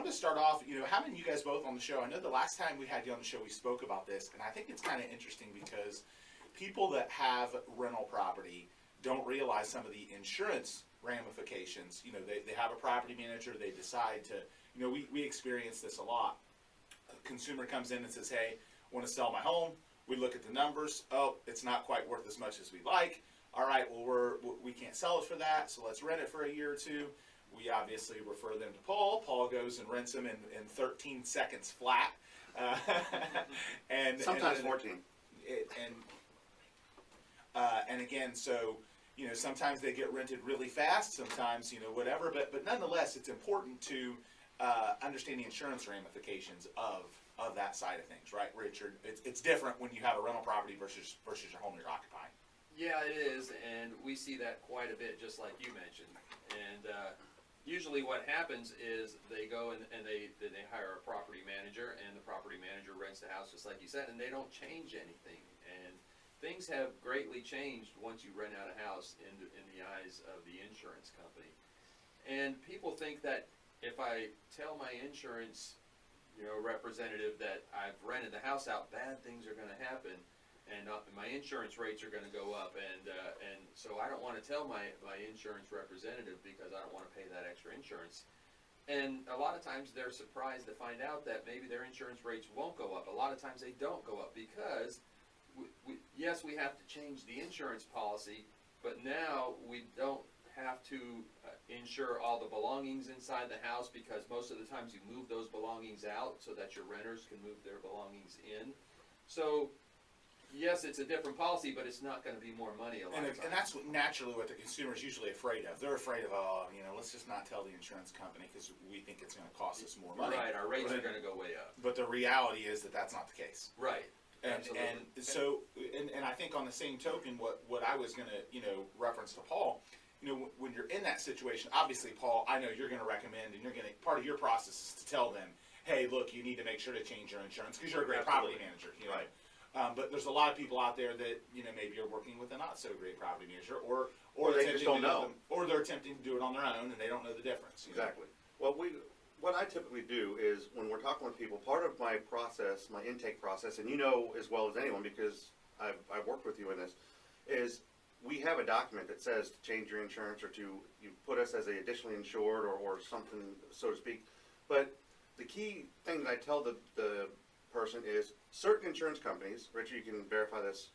wanted to start off, having you guys both on the show. I know the last time we had you on the show, we spoke about this, and I think it's kind of interesting because people that have rental property don't realize some of the insurance ramifications. They have a property manager, they decide to, we experience this a lot. A consumer comes in and says, hey, I want to sell my home. We look at the numbers. Oh, it's not quite worth as much as we'd like. All right, well, we can't sell it for that, so let's rent it for a year or two. We obviously refer them to Paul. Paul goes and rents them in 13 seconds flat. And sometimes 14. And again, so, sometimes they get rented really fast, sometimes, whatever. But nonetheless, it's important to understand the insurance ramifications of that side of things, right, Richard? It's different when you have a rental property versus your home you're occupying. Yeah, it is, and we see that quite a bit, just like you mentioned. And usually what happens is they go and they hire a property manager, and the property manager rents the house just like you said, and they don't change anything. And things have greatly changed once you rent out a house in the eyes of the insurance company. And people think that if I tell my insurance representative that I've rented the house out, bad things are going to happen, and my insurance rates are going to go up, and so I don't want to tell my insurance representative because I don't want to pay that extra insurance. And a lot of times they're surprised to find out that maybe their insurance rates won't go up. A lot of times they don't go up because, yes, we have to change the insurance policy, but now we don't have to insure all the belongings inside the house, because most of the times you move those belongings out so that your renters can move their belongings in. So yes, it's a different policy, but it's not going to be more money a lot of times. And that's naturally what the consumer is usually afraid of. They're afraid of, let's just not tell the insurance company because we think it's going to cost us more money. Right, our rates are going to go way up. But the reality is that that's not the case. Right. And so I think on the same token, what I was going to reference to Paul, when you're in that situation, obviously, Paul, I know you're going to recommend, and part of your process is to tell them, hey, look, you need to make sure to change your insurance because you're a great property manager. Right. But there's a lot of people out there that maybe are working with a not so great property manager, or they just don't know, or they're attempting to do it on their own and they don't know the difference. Exactly. Well, what I typically do is when we're talking with people, part of my process, my intake process, and you know as well as anyone because I've worked with you in this, is we have a document that says to change your insurance or you put us as a additionally insured or something, so to speak. But the key thing that I tell the person is certain insurance companies, Richard, you can verify this,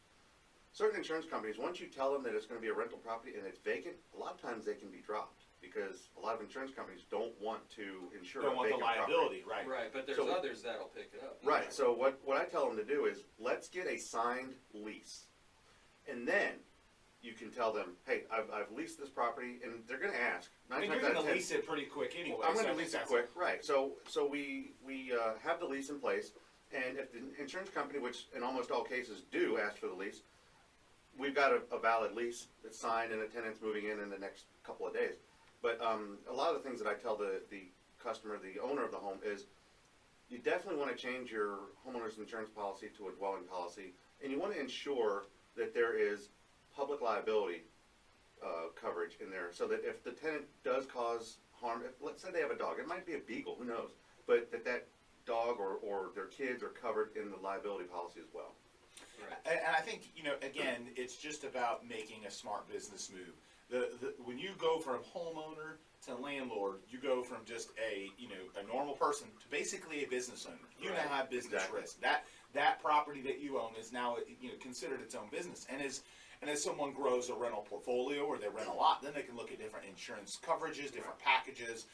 certain insurance companies, once you tell them that it's going to be a rental property and it's vacant, a lot of times they can be dropped because a lot of insurance companies don't want to insure don't want the liability, property. Right, but there's others that'll pick it up. Right, so what I tell them to do is let's get a signed lease, and then you can tell them, hey, I've leased this property, and they're going to ask. And you're going to lease it pretty quick anyway. I'm going to lease it quick, right. So we have the lease in place, and if the insurance company, which in almost all cases do ask for the lease, we've got a valid lease that's signed and a tenant's moving in the next couple of days. But a lot of the things that I tell the customer, the owner of the home, is you definitely want to change your homeowner's insurance policy to a dwelling policy, and you want to ensure that there is public liability coverage in there, so that if the tenant does cause harm, let's say they have a dog, it might be a beagle, who knows, but that dog or their kids are covered in the liability policy as well. Right. And I think, again, it's just about making a smart business move. When you go from homeowner to landlord, you go from just a normal person to basically a business owner. You now have business risk. That property that you own is now considered its own business. And as someone grows a rental portfolio or they rent a lot, then they can look at different insurance coverages, different packages,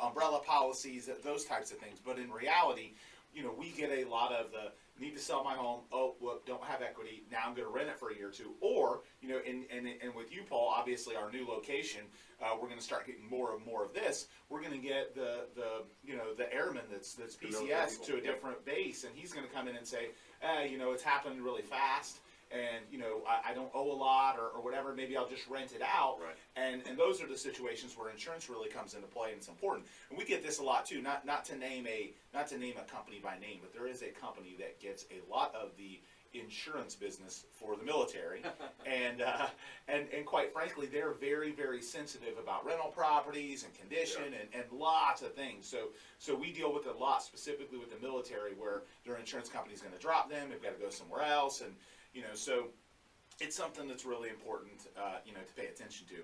umbrella policies, those types of things. But in reality, we get a lot of the need to sell my home. Oh, whoop, don't have equity. Now I'm going to rent it for a year or two. Or, and with you, Paul, obviously our new location, we're going to start getting more and more of this. We're going to get the airman that's PCS to a different base, and he's going to come in and say, it's happening really fast. And I don't owe a lot or whatever. Maybe I'll just rent it out. Right. And those are the situations where insurance really comes into play, and it's important. And we get this a lot too. Not to name a company by name, but there is a company that gets a lot of the insurance business for the military, and quite frankly, they're very, very sensitive about rental properties and condition and lots of things. So we deal with it a lot, specifically with the military, where their insurance company is going to drop them. They've got to go somewhere else, and so it's something that's really important, to pay attention to.